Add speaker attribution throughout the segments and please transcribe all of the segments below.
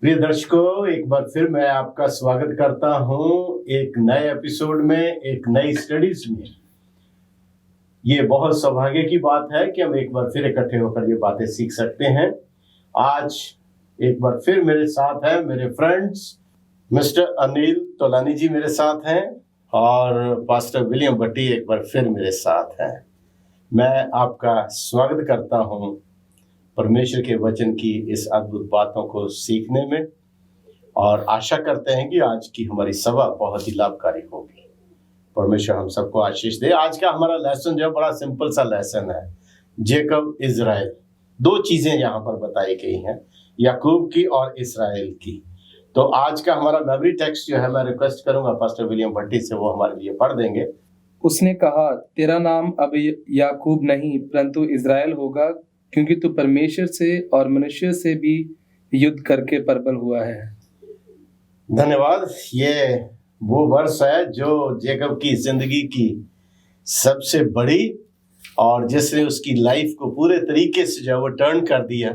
Speaker 1: प्रिय दर्शकों, एक बार फिर मैं आपका स्वागत करता हूं एक नए एपिसोड में, एक नई स्टडीज में। ये बहुत सौभाग्य की बात है कि हम एक बार फिर इकट्ठे होकर ये बातें सीख सकते हैं। आज एक बार फिर मेरे साथ हैं मेरे फ्रेंड्स मिस्टर अनिल तोलानी जी मेरे साथ हैं और पास्टर विलियम भट्टी एक बार फिर मेरे साथ हैं। मैं आपका स्वागत करता हूं परमेश्वर के वचन की इस अद्भुत बातों को सीखने में, और आशा करते हैं कि आज की हमारी सभा बहुत ही लाभकारी होगी। परमेश्वर हम सबको आशीष दे। आज का हमारा लेसन जो है बड़ा सिंपल सा लेसन है, जेकब इजराइल। दो चीजें यहाँ पर बताई गई हैं, याकूब की और इस्राएल की। तो आज का हमारा मेमोरी टेक्स्ट जो है मैं रिक्वेस्ट करूंगा पास्टर विलियम भट्टी से, वो हमारे लिए पढ़ देंगे।
Speaker 2: उसने कहा, तेरा नाम अब याकूब नहीं परंतु इज़राइल होगा, क्योंकि तू परमेश्वर से और मनुष्य से भी युद्ध करके प्रबल हुआ है।
Speaker 1: धन्यवाद। ये वो वर्ष है जो जेकब की जिंदगी की सबसे बड़ी, और जिसने उसकी लाइफ को पूरे तरीके से जो है वो टर्न कर दिया,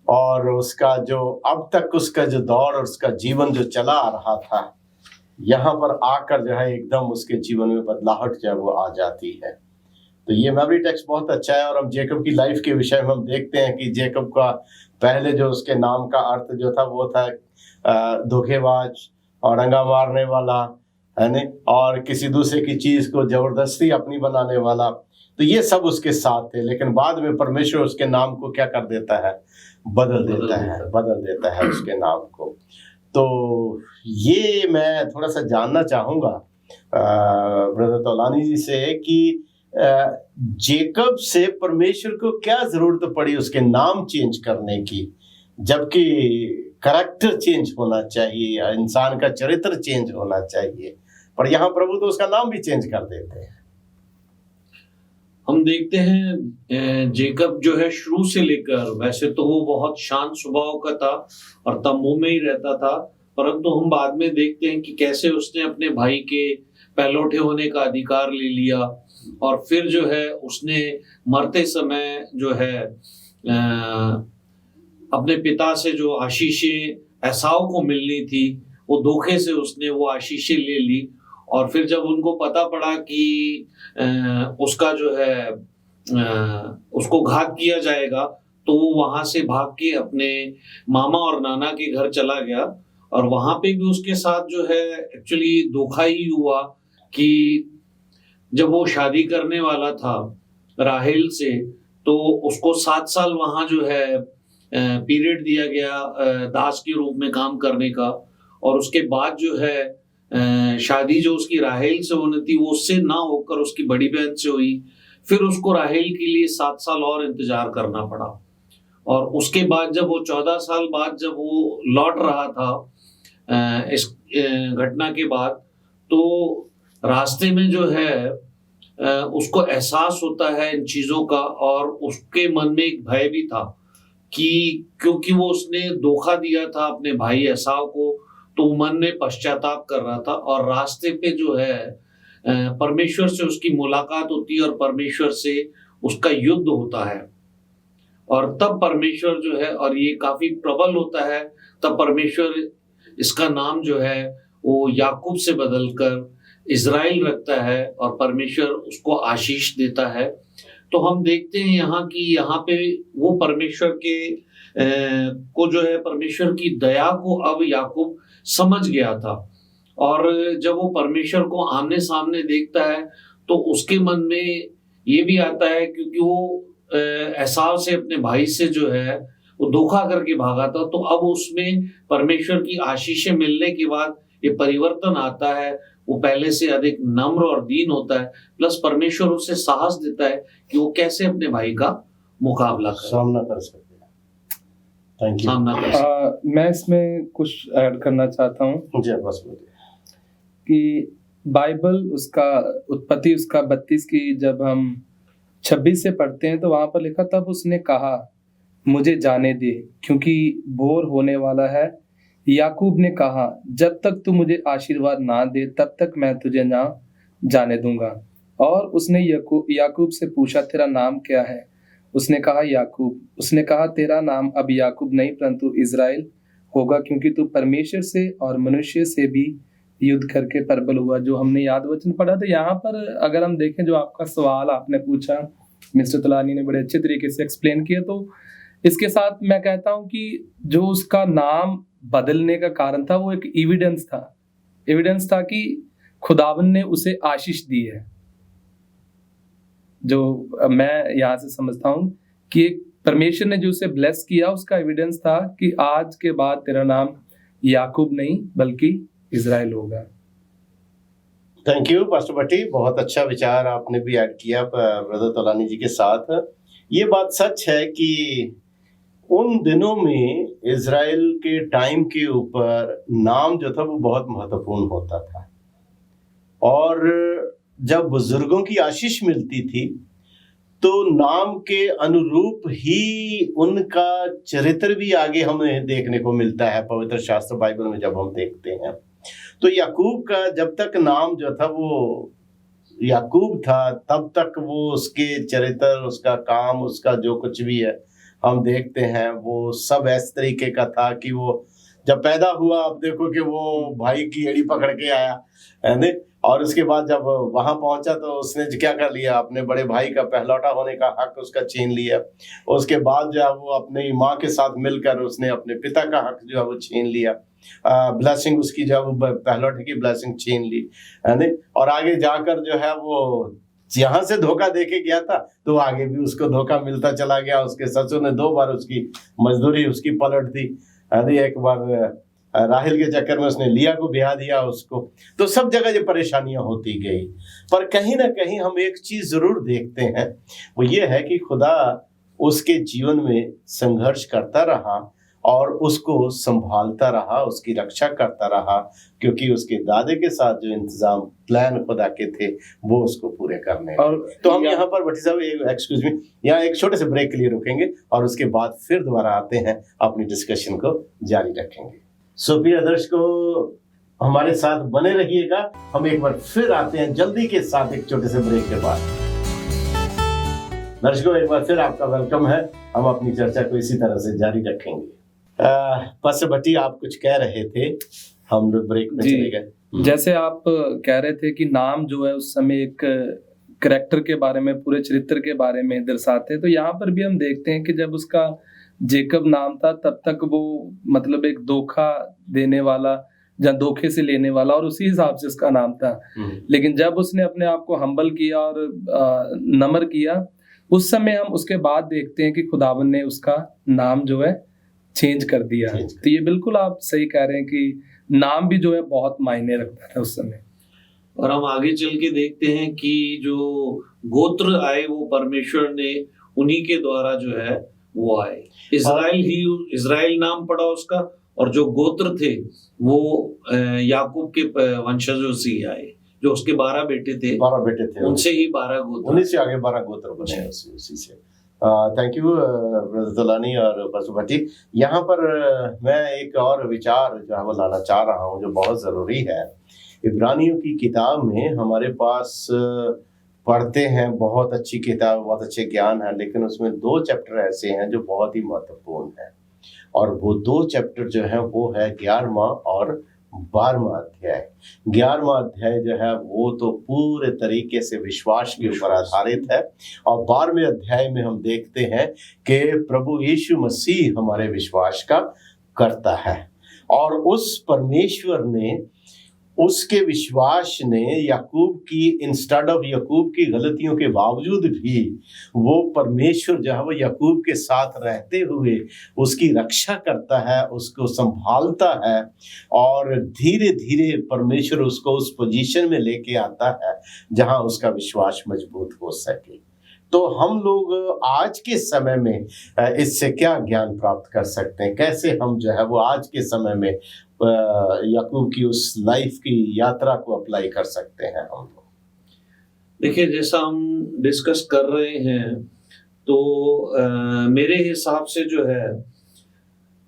Speaker 1: और उसका जो अब तक उसका जो दौर और उसका जीवन जो चला आ रहा था, यहाँ पर आकर जो है एकदम उसके जीवन में बदलाहट जो है वो आ जाती है। तो ये मेमोरी टेक्स्ट बहुत अच्छा है। और हम जेकब की लाइफ के विषय में हम देखते हैं कि जेकब का पहले जो उसके नाम का अर्थ जो था वो था धोखेबाज और रंगा मारने वाला, है ना, और किसी दूसरे की चीज को जबरदस्ती अपनी बनाने वाला। तो ये सब उसके साथ थे, लेकिन बाद में परमेश्वर उसके नाम को क्या कर देता है, बदल देता है उसके नाम को। तो ये मैं थोड़ा सा जानना चाहूंगा ब्रदर तौलानी जी से कि जेकब से परमेश्वर को क्या जरूरत पड़ी उसके नाम चेंज करने की, जबकि करैक्टर चेंज होना चाहिए या इंसान का चरित्र चेंज होना चाहिए, पर यहाँ प्रभु तो उसका नाम भी चेंज कर देते हैं।
Speaker 3: हम देखते हैं जेकब जो है शुरू से लेकर, वैसे तो वो बहुत शांत स्वभाव का था और तंबू में ही रहता था, परंतु हम बाद में देखते हैं कि कैसे उसने अपने भाई के पहलौठे होने का अधिकार ले लिया, और फिर जो है उसने मरते समय जो है अपने पिता से जो आशीषें एसाव को मिलनी थी, वो धोखे से उसने वो आशीषें ले ली। और फिर जब उनको पता पड़ा कि उसका जो है उसको घात किया जाएगा, तो वो वहां से भाग के अपने मामा और नाना के घर चला गया, और वहां पे भी उसके साथ जो है एक्चुअली धोखा ही हुआ कि जब वो शादी करने वाला था राहेल से, तो उसको 7 साल वहां जो है पीरियड दिया गया दास के रूप में काम करने का, और उसके बाद जो है शादी जो उसकी राहेल से होनी थी वो उससे ना होकर उसकी बड़ी बहन से हुई। फिर उसको राहेल के लिए 7 साल और इंतजार करना पड़ा, और उसके बाद जब वो 14 साल बाद जब वो लौट रहा था इस घटना के बाद, तो रास्ते में जो है उसको एहसास होता है इन चीजों का, और उसके मन में एक भय भी था कि क्योंकि वो उसने धोखा दिया था अपने भाई एसाव को, तो मन में पश्चाताप कर रहा था। और रास्ते पे जो है परमेश्वर से उसकी मुलाकात होती है और परमेश्वर से उसका युद्ध होता है, और तब परमेश्वर जो है, और ये काफी प्रबल होता है, तब परमेश्वर इसका नाम जो है वो याकूब से बदलकर इज़राइल रखता है, और परमेश्वर उसको आशीष देता है। तो हम देखते हैं यहाँ की यहाँ पे वो परमेश्वर के को जो है परमेश्वर की दया को अब याकूब समझ गया था, और जब वो परमेश्वर को आमने सामने देखता है तो उसके मन में ये भी आता है, क्योंकि वो एसाव से अपने भाई से जो है वो धोखा करके भागा था, तो अब उसमें परमेश्वर की आशीषें मिलने के बाद ये परिवर्तन आता है। वो पहले से अधिक नम्र और दीन होता है, प्लस परमेश्वर उसे साहस देता है कि वो कैसे अपने भाई का मुकाबला
Speaker 1: सामना कर सकते हैं। Thank you.
Speaker 2: मैं इसमें कुछ ऐड करना चाहता हूँ
Speaker 1: जी बस
Speaker 2: कि बाइबल उसका उत्पत्ति उसका 32 की जब हम 26 से पढ़ते हैं तो वहां पर लिखा, तब उसने कहा मुझे जाने दे क्योंकि भोर होने वाला है। याकूब ने कहा, जब तक तू मुझे आशीर्वाद ना दे तब तक मैं तुझे ना जाने दूंगा। और उसने याकूब से पूछा, तेरा नाम क्या है? उसने कहा, याकूब। उसने कहा, तेरा नाम अब याकूब नहीं परंतु इज़राइल होगा, क्योंकि तू परमेश्वर से और मनुष्य से भी युद्ध करके प्रबल हुआ, जो हमने याद वचन पढ़ा। तो यहाँ पर अगर हम देखें, जो आपका सवाल आपने पूछा, मिस्टर तुलानी ने बड़े अच्छे तरीके से एक्सप्लेन किया। तो इसके साथ मैं कहता हूँ कि जो उसका नाम बदलने का कारण था, वो एक एविडेंस था कि खुदावन ने उसे आशीष दी है। जो मैं यहाँ से समझता हूँ कि एक परमेश्वर ने जो उसे ब्लेस किया, उसका एविडेंस था कि आज के बाद तेरा नाम याकूब नहीं बल्कि इजराइल होगा।
Speaker 1: थैंक यू पास्टर भट्टी, बहुत अच्छा विचार आपने भी ऐड किया ब्रदर तोलानी जी के साथ। ये बात सच है कि उन दिनों में इजराइल के टाइम के ऊपर नाम जो था वो बहुत महत्वपूर्ण होता था, और जब बुजुर्गों की आशीष मिलती थी तो नाम के अनुरूप ही उनका चरित्र भी आगे हमें देखने को मिलता है पवित्र शास्त्र बाइबल में। जब हम देखते हैं तो याकूब का जब तक नाम जो था वो याकूब था, तब तक वो उसके चरित्र, उसका काम, उसका जो कुछ भी है हम देखते हैं, वो सब इस तरीके का था कि वो जब पैदा हुआ, आप देखो कि वो भाई की एड़ी पकड़ के आया, है ना, और उसके बाद जब वहां पहुंचा तो उसने क्या कर लिया, अपने बड़े भाई का पहलौठा होने का हक उसका छीन लिया। उसके बाद जो है वो अपनी माँ के साथ मिलकर उसने अपने पिता का हक जो है वो छीन लिया, ब्लेसिंग उसकी जो है वो पहलौठे की ब्लेसिंग छीन ली, है ना। और आगे जाकर जो है वो यहाँ से धोखा देके गया था तो आगे भी उसको धोखा मिलता चला गया। उसके ससुर ने 2 बार उसकी मजदूरी उसकी पलट दी, है ना। एक बार राहिल के चक्कर में उसने लिया को ब्याह दिया उसको। तो सब जगह ये परेशानियां होती गई, पर कहीं ना कहीं हम एक चीज जरूर देखते हैं, वो ये है कि खुदा उसके जीवन में संघर्ष करता रहा और उसको संभालता रहा, उसकी रक्षा करता रहा, क्योंकि उसके दादे के साथ जो इंतजाम प्लान खुदा के थे वो उसको पूरे करने। और तो हम यहाँ पर भट्टी साहब एक्सक्यूज मी, यहाँ एक छोटे से ब्रेक के लिए रुकेंगे और उसके बाद फिर दोबारा आते हैं, अपनी डिस्कशन को जारी रखेंगे। सो प्रिय दर्शकों, हमारे साथ बने रहिएगा। हम एक बार फिर आते हैं जल्दी के साथ एक छोटे से ब्रेक के बाद। दर्शकों, एक बार फिर आपका वेलकम है। हम अपनी चर्चा को इसी तरह से जारी रखेंगे। पास्टर भट्टी, आप कुछ कह रहे थे, हम लोग ब्रेक में चले गए।
Speaker 2: जैसे आप कह रहे थे कि नाम जो है उस समय एक कैरेक्टर के बारे में, पूरे चरित्र के बारे में दर्शाते हैं। तो यहाँ पर भी हम देखते हैं कि जब उसका जेकब नाम था, तब तक वो मतलब एक धोखा देने वाला या धोखे से लेने वाला, और उसी हिसाब से उसका नाम था। लेकिन जब उसने अपने आप को हम्बल किया और नम्र किया, उस समय हम उसके बाद देखते हैं कि खुदावन ने उसका नाम जो है चेंज कर दिया। तो ये बिल्कुल आप सही कह रहे हैं कि नाम भी जो है बहुत मायने रखता था उस समय।
Speaker 3: और हम आगे चल के देखते हैं कि जो गोत्र आए वो परमेश्वर ने उन्हीं के द्वारा जो है वो आए। इजराइल नाम पड़ा उसका, और जो गोत्र थे वो याकूब के वंशजों से ही आए। जो उसके 12 बेटे थे उनसे ही 12 गोत्र,
Speaker 1: उन्हीं से आगे 12 गोत्र बने उसी से। थैंक यू ब्रदर तोलानी और पास्टर भट्टी। यहाँ पर मैं एक और विचार जो है वो लाना चाह रहा हूँ, जो बहुत ज़रूरी है। इब्रानियों की किताब में हमारे पास पढ़ते हैं, बहुत अच्छी किताब, बहुत अच्छे ज्ञान है, लेकिन उसमें 2 चैप्टर ऐसे हैं जो बहुत ही महत्वपूर्ण हैं, और वो 2 चैप्टर जो है वो है 11वां और 12वां अध्याय। 11वां अध्याय जो है वो तो पूरे तरीके से विश्वास के ऊपर आधारित है, और 12वें अध्याय में हम देखते हैं कि प्रभु यीशु मसीह हमारे विश्वास का करता है, और उस परमेश्वर ने, उसके विश्वास ने याकूब की, इंस्टेड ऑफ याकूब की गलतियों के बावजूद भी वो परमेश्वर जो है वो याकूब के साथ रहते हुए उसकी रक्षा करता है, उसको संभालता है, और धीरे धीरे परमेश्वर उसको उस पोजीशन में लेके आता है जहां उसका विश्वास मजबूत हो सके। तो हम लोग आज के समय में इससे क्या ज्ञान प्राप्त कर सकते हैं, कैसे हम जो है वो आज के समय में याकूब की उस लाइफ की यात्रा को अप्लाई कर सकते हैं हम लोग?
Speaker 3: देखिए, जैसा हम डिस्कस कर रहे हैं तो मेरे हिसाब से जो है,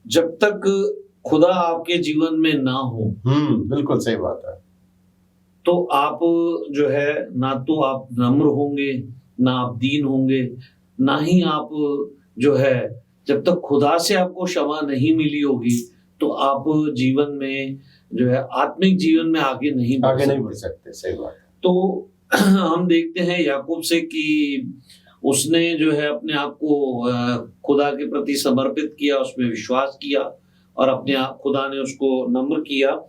Speaker 3: जब तक खुदा आपके जीवन में ना हो,
Speaker 1: बिल्कुल सही बात है,
Speaker 3: तो आप जो है ना तो आप नम्र होंगे, ना आप दीन होंगे, ना ही आप जो है, जब तक खुदा से आपको क्षमा नहीं मिली होगी तो आप जीवन में जो है आत्मिक जीवन में आगे नहीं
Speaker 1: बढ़ सकते। सही बात है।
Speaker 3: तो हम देखते हैं याकूब से कि उसने जो है अपने आप को खुदा के प्रति समर्पित किया, उसमें विश्वास किया और अपने आप खुदा ने उसको नम्र किया,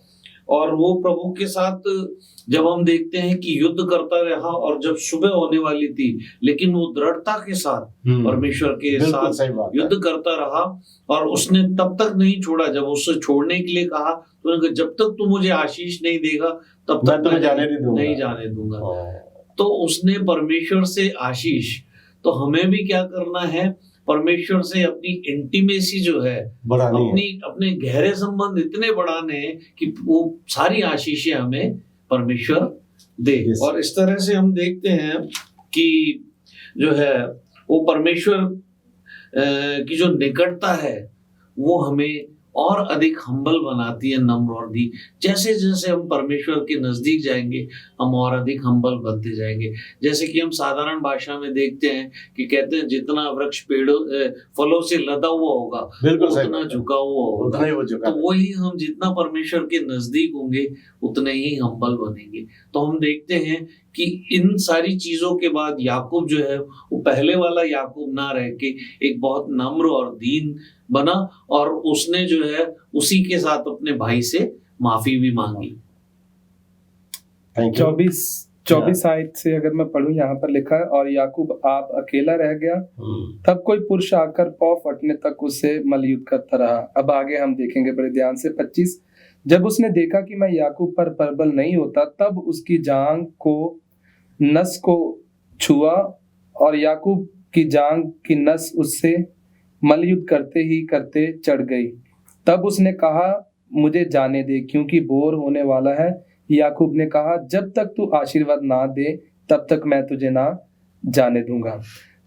Speaker 3: और वो प्रभु के साथ जब हम देखते हैं कि युद्ध करता रहा, और जब सुबह होने वाली थी लेकिन वो दृढ़ता के साथ परमेश्वर के साथ युद्ध करता रहा, और उसने तब तक नहीं छोड़ा। जब उससे छोड़ने के लिए कहा तो उन्होंने कहा, जब तक तू मुझे आशीष नहीं देगा तब तक मैं नहीं जाने दूंगा। तो उसने परमेश्वर से आशीष, तो हमें भी क्या करना है, परमेश्वर से अपनी इंटीमेसी जो है अपने गहरे संबंध इतने बढ़ाने हैं कि वो सारी आशीषें हमें परमेश्वर दे। और इस तरह से हम देखते हैं कि जो है वो परमेश्वर की जो निकटता है वो हमें और अधिक हम्बल बनाती है, नम्र और दी। जैसे जैसे हम परमेश्वर के नजदीक जाएंगे हम और अधिक हम्बल बनते जाएंगे। जैसे कि हम साधारण भाषा में देखते हैं कि कहते हैं जितना वृक्ष पेड़ों फलों से लदा हुआ होगा उतना झुका हुआ होगा। तो वही हम जितना परमेश्वर के नजदीक होंगे उतने ही हम्बल बनेंगे। तो हम देखते हैं कि इन सारी चीजों के बाद याकूब जो है वो पहले वाला याकूब ना रह के एक बहुत नम्र और दीन बना, और उसने जो है उसी के साथ अपने भाई से माफी भी मांगी।
Speaker 2: 24 आयत से अगर मैं पढ़ूं, यहाँ पर लिखा है, और याकूब आप अकेला रह गया, तब कोई पुरुष आकर पौ फटने तक उससे मलयुद्ध करता रहा। अब आगे हम देखेंगे बड़े ध्यान से। 25, जब उसने देखा कि मैं याकूब पर प्रबल नहीं होता, तब उसकी जांघ को नस को छुआ, और याकूब की जांघ की नस उससे मलयुद्ध करते ही करते चढ़ गई। तब उसने कहा, मुझे जाने दे, क्योंकि भोर होने वाला है। याकूब ने कहा, जब तक तू आशीर्वाद ना दे तब तक मैं तुझे ना जाने दूंगा।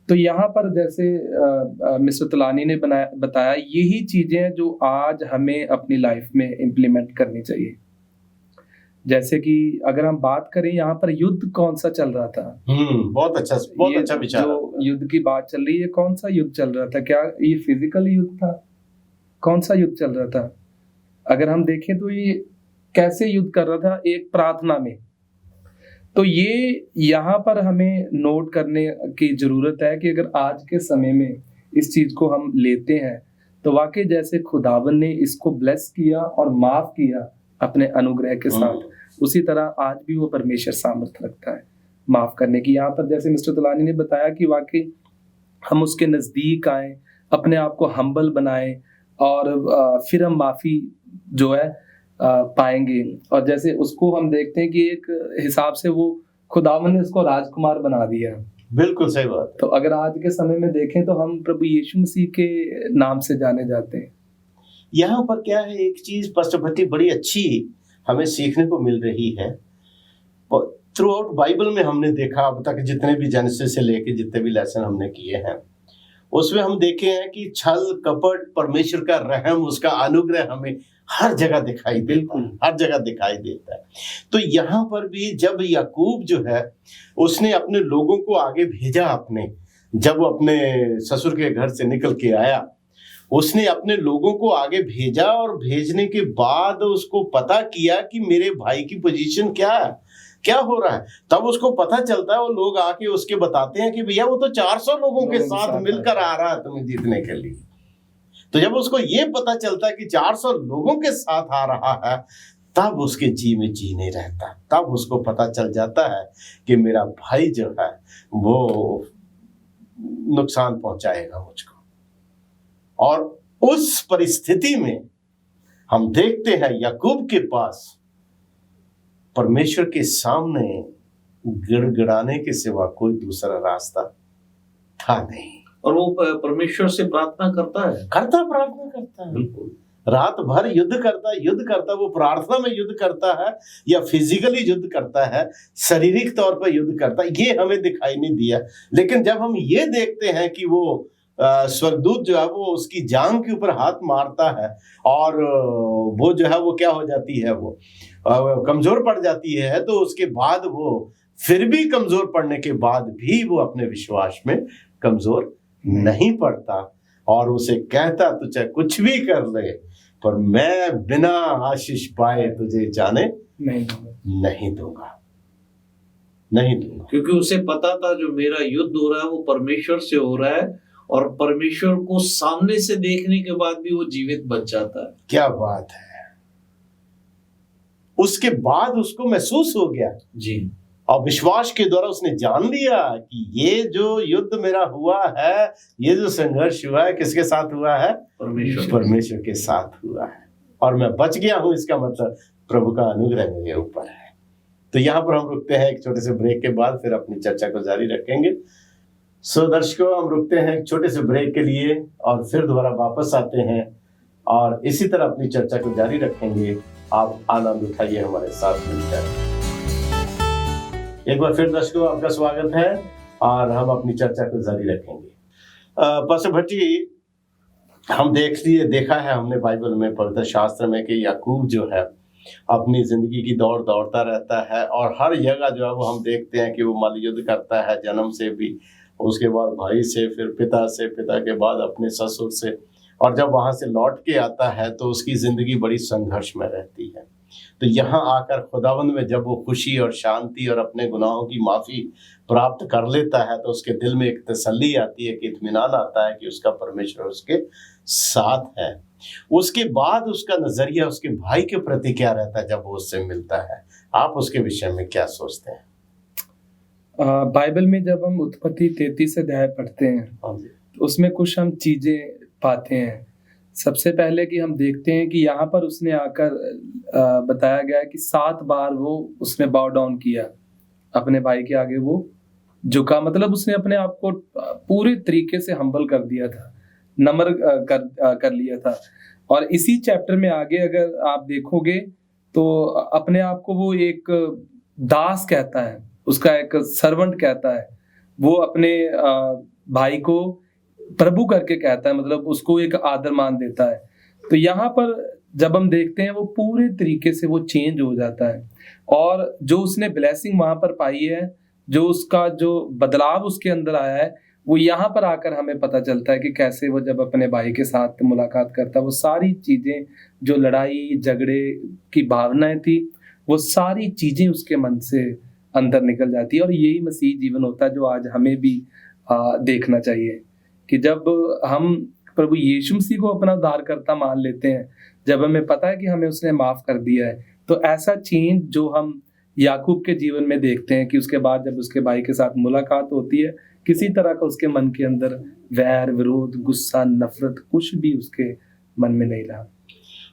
Speaker 2: तो यहाँ पर जैसे मिस्टर तुलानी ने बताया, यही चीजें जो आज हमें अपनी लाइफ में इम्प्लीमेंट करनी चाहिए। जैसे कि अगर हम बात करें यहाँ पर युद्ध कौन सा चल रहा था,
Speaker 1: बहुत अच्छा विचार।
Speaker 2: जो युद्ध की बात चल रही है, कौन सा युद्ध चल रहा था? क्या ये फिजिकल युद्ध था? कौन सा युद्ध चल रहा था? अगर हम देखें तो ये कैसे युद्ध कर रहा था, एक प्रार्थना में। तो ये यहाँ पर हमें नोट करने की जरूरत है कि अगर आज के समय में इस चीज को हम लेते हैं तो वाकई जैसे खुदावन ने इसको ब्लेस किया और माफ किया अपने अनुग्रह के साथ, उसी तरह आज भी वो परमेश्वर सामर्थ्य रखता है माफ करने की। यहाँ पर जैसे मिस्टर तुलानी ने बताया कि वाकई हम उसके नजदीक आए, अपने आप को हम्बल बनाए, और फिर हम माफी जो है पाएंगे। और जैसे उसको हम देखते हैं कि एक हिसाब से वो खुदावन ने उसको राजकुमार बना दिया।
Speaker 1: बिल्कुल सही बात।
Speaker 2: तो अगर आज के समय में देखें तो हम प्रभु यीशु मसीह के नाम से जाने जाते हैं।
Speaker 1: यहाँ पर क्या है, एक चीज पास्टर बड़ी अच्छी हमें सीखने को मिल रही है। थ्रू आउट बाइबल में हमने देखा, अब तक जितने भी जेनेसिस से लेके जितने भी लेसन हमने किए हैं उसमें हम देखे हैं कि छल कपट, परमेश्वर का रहम, उसका अनुग्रह हमें हर जगह दिखाई देता है, हर जगह दिखाई देता है। तो यहाँ पर भी जब याकूब जो है उसने अपने लोगों को आगे भेजा, अपने जब वो अपने ससुर के घर से निकल के आया, उसने अपने लोगों को आगे भेजा, और भेजने के बाद उसको पता किया कि मेरे भाई की पोजीशन क्या है, क्या हो रहा है। तब उसको पता चलता है, वो लोग आके उसके बताते हैं कि भैया वो तो 400 लोगों के साथ मिलकर आ रहा है तुम्हें जीतने के लिए। तो जब उसको ये पता चलता है कि 400 लोगों के साथ आ रहा है, तब उसके जी में जी नहीं रहता। तब उसको पता चल जाता है कि मेरा भाई जो है वो नुकसान पहुंचाएगा मुझको। और उस परिस्थिति में हम देखते हैं याकूब के पास परमेश्वर के सामने गिड़गिड़ाने के सिवा कोई दूसरा रास्ता था नहीं।
Speaker 3: और वो परमेश्वर से प्रार्थना करता है,
Speaker 1: प्रार्थना करता है, बिल्कुल रात भर युद्ध करता। वो प्रार्थना में युद्ध करता है या फिजिकली युद्ध करता है, शारीरिक तौर पर युद्ध करता है, ये हमें दिखाई नहीं दिया। लेकिन जब हम ये देखते हैं कि वो स्वर्गदूत जो है वो उसकी जांघ के ऊपर हाथ मारता है, और वो जो है वो क्या हो जाती है, वो कमजोर पड़ जाती है, तो उसके बाद वो फिर भी कमजोर पड़ने के बाद भी वो अपने विश्वास में कमजोर नहीं पड़ता। और उसे कहता तू चाहे कुछ भी कर ले, पर मैं बिना आशीष पाए तुझे जाने
Speaker 2: नहीं दूंगा।
Speaker 1: नहीं दूंगा, नहीं दूंगा।
Speaker 3: क्योंकि उसे पता था जो मेरा युद्ध हो रहा है वो परमेश्वर से हो रहा है, और परमेश्वर को सामने से देखने के बाद भी वो जीवित बच जाता है।
Speaker 1: क्या बात है। उसके बाद उसको महसूस हो गया
Speaker 3: जी,
Speaker 1: और विश्वास के द्वारा उसने जान लिया कि ये जो युद्ध मेरा हुआ है, ये जो संघर्ष हुआ है, किसके साथ हुआ है? परमेश्वर के साथ हुआ है, और मैं बच गया हूं। इसका मतलब प्रभु का अनुग्रह मेरे ऊपर है। तो यहाँ पर हम रुकते हैं एक छोटे से ब्रेक के बाद, फिर अपनी चर्चा को जारी रखेंगे। सो दर्शकों, हम रुकते हैं एक छोटे से ब्रेक के लिए और फिर दोबारा वापस आते हैं और इसी तरह अपनी चर्चा को जारी रखेंगे। आप आनंद उठाइए हमारे साथ मिलकर। एक बार फिर दर्शकों आपका स्वागत है और हम अपनी चर्चा को जारी रखेंगे। पास्टर भट्टी, हम देखा है हमने बाइबल में, पवित्र शास्त्र में, कि याकूब जो है अपनी जिंदगी की दौड़ दौड़ता रहता है और हर जगह जो है वो हम देखते हैं कि वो मल्ल युद्ध करता है, जन्म से भी, उसके बाद भाई से, फिर पिता से, पिता के बाद अपने ससुर से, और जब वहां से लौट के आता है तो उसकी जिंदगी बड़ी संघर्ष में रहती है। तो यहाँ आकर खुदावंद में जब वो खुशी और शांति और अपने गुनाहों की माफी प्राप्त कर लेता है तो उसके दिल में एक तसल्ली आती है, कि इत्मीनान आता है कि उसका परमेश्वर उसके साथ है। उसके बाद उसका नजरिया उसके भाई के प्रति क्या रहता है जब वो उससे मिलता है? आप उसके विषय में क्या सोचते हैं?
Speaker 2: बाइबल में जब हम उत्पत्ति 33 अध्याय पढ़ते हैं तो उसमें कुछ हम चीजें पाते हैं। सबसे पहले कि हम देखते हैं कि यहाँ पर उसने आकर बताया गया है कि 7 बार वो उसने बाउ डाउन किया, अपने भाई के आगे वो झुका, मतलब उसने अपने आप को पूरे तरीके से हम्बल कर दिया था, नम्र कर लिया था। और इसी चैप्टर में आगे अगर आप देखोगे तो अपने आप को वो एक दास कहता है, उसका एक सर्वेंट कहता है। वो अपने भाई को प्रभु करके कहता है, मतलब उसको एक आदर मान देता है। तो यहाँ पर जब हम देखते हैं वो पूरे तरीके से वो चेंज हो जाता है, और जो उसने ब्लेसिंग वहां पर पाई है, जो उसका जो बदलाव उसके अंदर आया है, वो यहाँ पर आकर हमें पता चलता है कि कैसे वो जब अपने भाई के साथ मुलाकात करता है, वो सारी चीजें, जो लड़ाई झगड़े की भावनाएं थी, वो सारी चीजें उसके मन से अंदर निकल जाती है। और यही मसीह जीवन होता है जो आज हमें भी देखना चाहिए, कि जब हम प्रभु यीशु मसीह को अपना उद्धारकर्ता मान लेते हैं, जब हमें पता है कि हमें उसने माफ कर दिया है, तो ऐसा चेंज जो हम याकूब के जीवन में देखते हैं कि उसके बाद जब उसके भाई के साथ मुलाकात होती है, किसी तरह का उसके मन के अंदर वैर, विरोध, गुस्सा, नफरत कुछ भी उसके मन में नहीं रहा।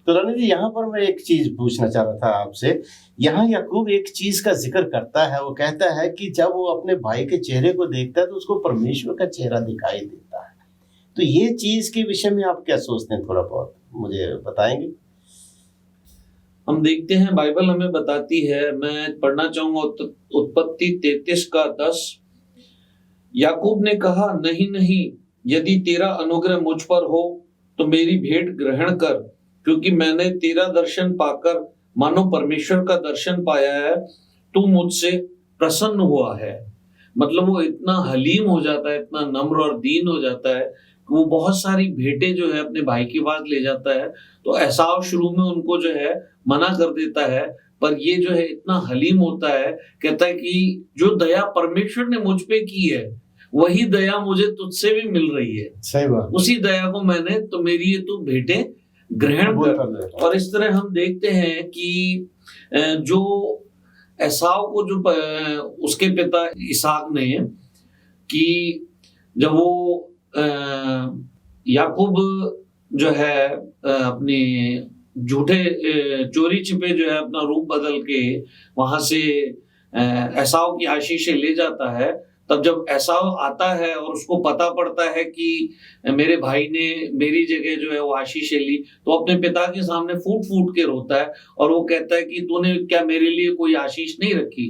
Speaker 1: तो रानी जी, यहाँ पर मैं एक चीज पूछना चाह रहा था आपसे। यहाँ याकूब एक चीज का जिक्र करता है, वो कहता है कि जब वो अपने भाई के चेहरे को देखता है तो उसको परमेश्वर का चेहरा दिखाई देता है। तो ये चीज के विषय में आप क्या सोचते हैं, थोड़ा बहुत मुझे बताएंगे?
Speaker 3: हम देखते हैं बाइबल हमें बताती है, मैं पढ़ना चाहूंगा उत्पत्ति 33 का 10। याकूब ने कहा, नहीं नहीं, यदि तेरा अनुग्रह मुझ पर हो तो मेरी भेंट ग्रहण कर, क्योंकि मैंने तेरा दर्शन पाकर मानो परमेश्वर का दर्शन पाया है, तू मुझसे प्रसन्न हुआ है। मतलब वो इतना हलीम हो जाता है, इतना नम्र और दीन हो जाता है, वो बहुत सारी भेंटें जो है अपने भाई के पास ले जाता है। तो एसाव शुरू में उनको जो है मना कर देता है, पर ये जो है इतना हलीम होता है, कहता है कि जो दया परमेश्वर ने मुझ पे की है वही दया मुझे तुझसे भी मिल रही है।
Speaker 1: सही बात।
Speaker 3: उसी दया को मैंने, तो मेरी ये तू भेंटें ग्रहण कर। और इस तरह हम देखते हैं कि जो एसाव को जो उसके पिता इसहाक ने, कि जब वो याकूब जो है अपने झूठे चोरी छिपे जो है अपना रूप बदल के वहां से एसाव की आशीषें ले जाता है, तब जब एसाव आता है और उसको पता पड़ता है कि मेरे भाई ने मेरी जगह जो है वो आशीषें ली, तो अपने पिता के सामने फूट फूट के रोता है और वो कहता है कि तूने क्या मेरे लिए कोई आशीष नहीं रखी।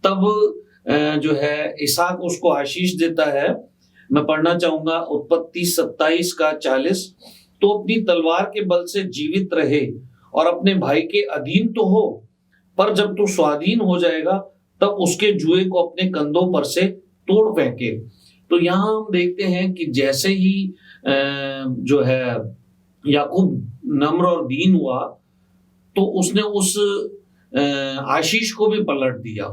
Speaker 3: तब जो है इसहाक उसको आशीष देता है। मैं पढ़ना चाहूंगा उत्पत्ति 27 का 40। तो अपनी तलवार के बल से जीवित रहे और अपने भाई के अधीन तो हो, पर जब तू स्वाधीन हो जाएगा तब उसके जुए को अपने कंधों पर से तोड़ फेंके। तो यहाँ हम देखते हैं कि जैसे ही जो है याकूब नम्र और दीन हुआ, तो उसने उस आशीष को भी पलट दिया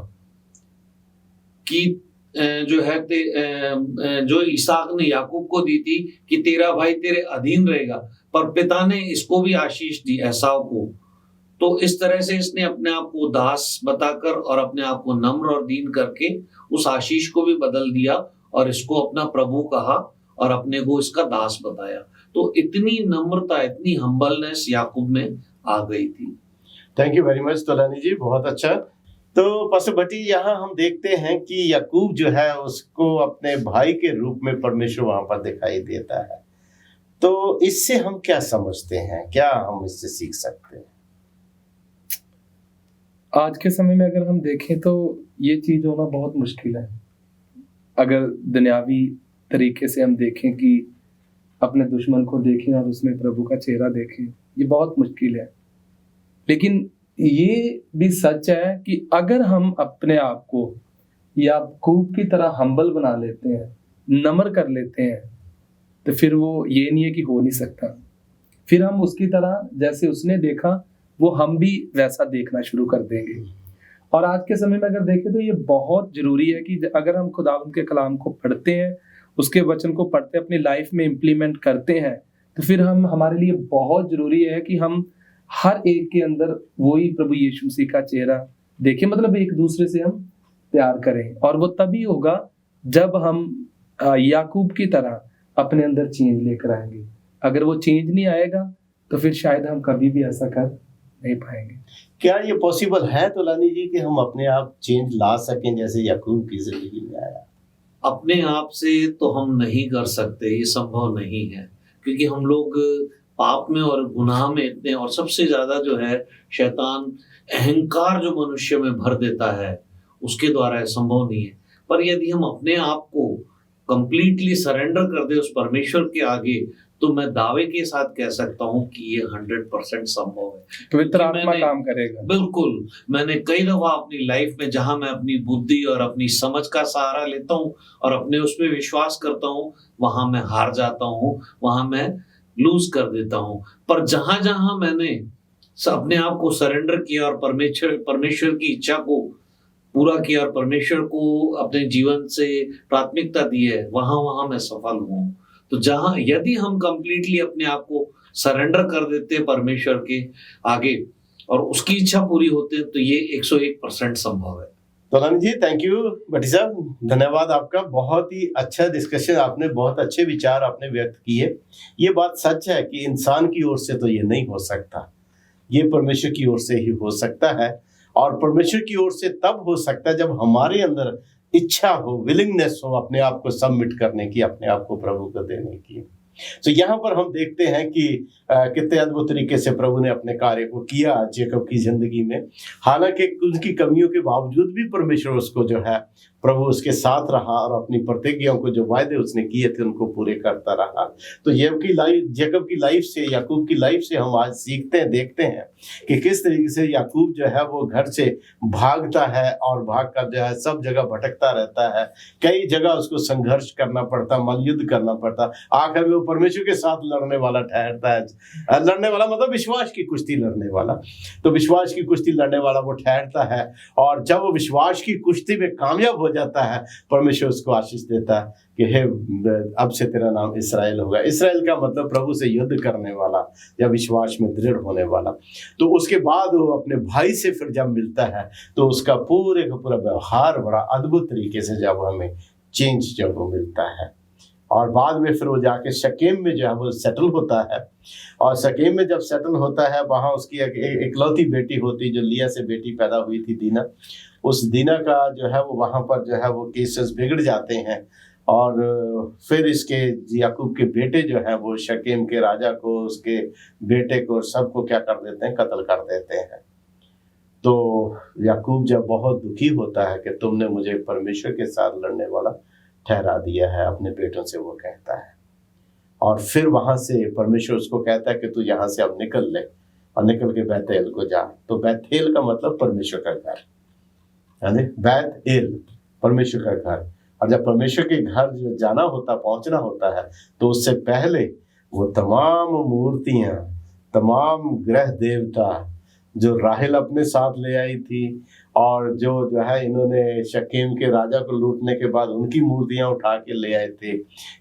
Speaker 3: कि जो है जो इसहाक ने याकूब को दी थी कि तेरा भाई तेरे अधीन रहेगा, पर पिता ने इसको भी आशीष दी एसाव को। तो इस तरह से इसने अपने आप को दास बताकर और अपने आप को नम्र और दीन करके उस आशीष को भी बदल दिया और इसको अपना प्रभु कहा और अपने को इसका दास बताया। तो इतनी नम्रता, इतनी हम्बलनेस याकूब में आ गई थी।
Speaker 1: Thank you very much Tolani ji, बहुत अच्छा। तो पास्टर भट्टी, यहाँ हम देखते हैं कि याकूब जो है उसको अपने भाई के रूप में परमेश्वर वहां पर दिखाई देता है। तो इससे हम क्या समझते हैं, क्या हम इससे सीख सकते हैं?
Speaker 2: आज के समय में अगर हम देखें तो ये चीज होना बहुत मुश्किल है। अगर दुनियावी तरीके से हम देखें कि अपने दुश्मन को देखें और उसमें प्रभु का चेहरा देखें, ये बहुत मुश्किल है। लेकिन ये भी सच है कि अगर हम अपने आप को याकूब की तरह हम्बल बना लेते हैं, नम्र कर लेते हैं, तो फिर वो ये नहीं है कि हो नहीं सकता। फिर हम उसकी तरह जैसे उसने देखा वो हम भी वैसा देखना शुरू कर देंगे। और आज के समय में अगर देखें तो ये बहुत जरूरी है कि अगर हम खुदावंद के कलाम को पढ़ते हैं, उसके वचन को पढ़ते अपनी लाइफ में इम्प्लीमेंट करते हैं, तो फिर हमारे लिए बहुत जरूरी है कि हम हर एक के अंदर वही प्रभु यीशु मसीह का चेहरा देखें। मतलब एक दूसरे से हम प्यार करें, और वो तभी होगा जब हम याकूब की तरह अपने अंदर चेंज लेकर आएंगे। अगर वो चेंज नहीं आएगा तो फिर शायद हम कभी भी ऐसा कर नहीं पाएंगे।
Speaker 1: क्या ये पॉसिबल है तोलानी जी कि हम अपने आप चेंज ला सकें जैसे याकूब की जिंदगी में आया?
Speaker 3: अपने आप से तो हम नहीं कर सकते, ये संभव नहीं है, क्योंकि हम लोग पाप में और गुनाह में इतने, और सबसे ज्यादा जो है शैतान अहंकार जो मनुष्य में भर देता है उसके द्वारा संभव नहीं है। पर यदि हम अपने आप को कंप्लीटली सरेंडर कर दे उस परमेश्वर के आगे, तो मैं दावे के साथ कह सकता हूं कि ये 100% संभव है।
Speaker 2: पवित्र आत्मा काम करेगा।
Speaker 3: बिल्कुल, मैंने कई दफा अपनी लाइफ में जहां मैं अपनी बुद्धि और अपनी समझ का सहारा लेता हूं और अपने उस पर विश्वास करता हूं, वहां मैं हार जाता हूं, वहां मैं लूज कर देता हूं। पर जहां जहां मैंने अपने आप को सरेंडर किया और परमेश्वर की इच्छा को पूरा किया और परमेश्वर को अपने जीवन से प्राथमिकता दी है, वहां मैं सफल हुआ। तो जहां यदि हम कंप्लीटली अपने आप को सरेंडर कर देते हैं परमेश्वर के आगे और उसकी इच्छा पूरी होती है, तो ये 101% संभव है।
Speaker 1: तोलानी जी, थैंक यू भट्टी साहब, धन्यवाद आपका। बहुत ही अच्छा डिस्कशन, आपने बहुत अच्छे विचार आपने व्यक्त किए। ये बात सच है कि इंसान की ओर से तो ये नहीं हो सकता, ये परमेश्वर की ओर से ही हो सकता है। और परमेश्वर की ओर से तब हो सकता है जब हमारे अंदर इच्छा हो, विलिंगनेस हो अपने आप को सबमिट करने की, अपने आप को प्रभु को देने की। तो यहाँ पर हम देखते हैं कि कितने अद्भुत तरीके से प्रभु ने अपने कार्य को किया जेकब की जिंदगी में। हालांकि उनकी कमियों के बावजूद भी परमेश्वर उसको जो है प्रभु उसके साथ रहा और अपनी प्रतिज्ञाओं को जो वायदे उसने किए थे उनको पूरे करता रहा। तो जेकब की लाइफ से, याकूब की लाइफ से हम आज सीखते हैं, देखते हैं कि किस तरीके से याकूब जो है वो घर से भागता है और भागकर जो है सब जगह भटकता रहता है। कई जगह उसको संघर्ष करना पड़ता, मलयुद्ध करना पड़ता। आखिर में वो परमेश्वर के साथ लड़ने वाला ठहरता है। लड़ने वाला मतलब विश्वास की कुश्ती लड़ने वाला। तो विश्वास की कुश्ती लड़ने वाला वो ठहरता है, और जब वो विश्वास की कुश्ती में कामयाब हो जाता है, परमेश्वर उसको आशीष देता है कि हे अब से तेरा नाम इस्राएल होगा। इस्राएल का मतलब प्रभु से युद्ध करने वाला या विश्वास में दृढ़ होने वाला। तो उसके बाद वो अपने भाई से फिर जब मिलता है तो उसका पूरे का पूरा व्यवहार बड़ा अद्भुत तरीके से जब हमें चेंज जब वो मिलता है। और बाद में फिर वो जाके शकेम में जो है वो सेटल होता है, और शकेम में जब सेटल होता है वहाँ उसकी इकलौती बेटी होती जो लिया से बेटी पैदा हुई थी, दीना। उस दीना का जो है वो वहाँ पर जो है वो केसेस बिगड़ जाते हैं, और फिर इसके याकूब के बेटे जो है वो शकेम के राजा को, उसके बेटे को, सबको क्या कर देते हैं, कत्ल कर देते हैं। तो याकूब जब बहुत दुखी होता है कि तुमने मुझे परमेश्वर के साथ लड़ने वाला ठहरा दिया है अपने बेटों से, वो कहता है। और फिर वहां से परमेश्वर उसको कहता है कि तू यहाँ से अब निकल ले और निकल के बैतएल को जा। तो बैतएल का मतलब परमेश्वर का घर, बैतएल परमेश्वर का घर। और जब परमेश्वर के घर जो जाना होता, पहुंचना होता है, तो उससे पहले वो तमाम मूर्तियां, तमाम ग्रह देवता जो राहेल अपने साथ ले आई थी, और जो है इन्होंने शकीम के राजा को लूटने के बाद उनकी मूर्तियां उठा के ले आए थे,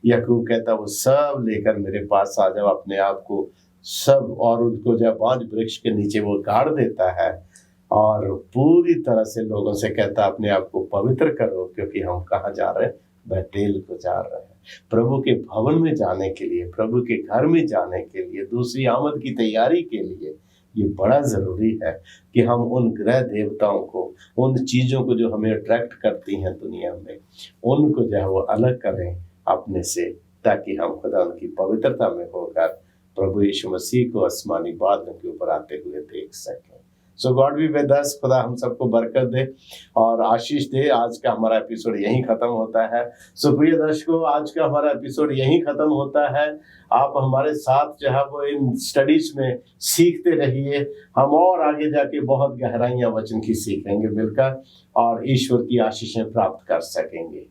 Speaker 1: याकूब कहता वो सब लेकर मेरे पास आ जाओ, अपने आप को सब, और उनको जब बांज वृक्ष के नीचे वो गाड़ देता है और पूरी तरह से लोगों से कहता अपने आप को पवित्र करो, क्योंकि हम कहाँ जा रहे हैं? बैतेल को जा रहे हैं, प्रभु के भवन में जाने के लिए, प्रभु के घर में जाने के लिए, दूसरी आमद की तैयारी के लिए। ये बड़ा जरूरी है कि हम उन ग्रह देवताओं को, उन चीजों को जो हमें अट्रैक्ट करती हैं दुनिया में, उनको जो है वो अलग करें अपने से, ताकि हम खुदा उनकी पवित्रता में होकर प्रभु यीशु मसीह को आसमानी बादलों के ऊपर आते हुए देख सकें। सो गॉड बी विद अस, खुदा हम सबको बरकत दे और आशीष दे। आज का हमारा एपिसोड यहीं खत्म होता है। सो प्रिय दर्शकों, आज का हमारा एपिसोड यहीं खत्म होता है। आप हमारे साथ जो है वो इन स्टडीज में सीखते रहिए। हम और आगे जाके बहुत गहराइयां वचन की सीखेंगे मिलकर और ईश्वर की आशीषें प्राप्त कर सकेंगे।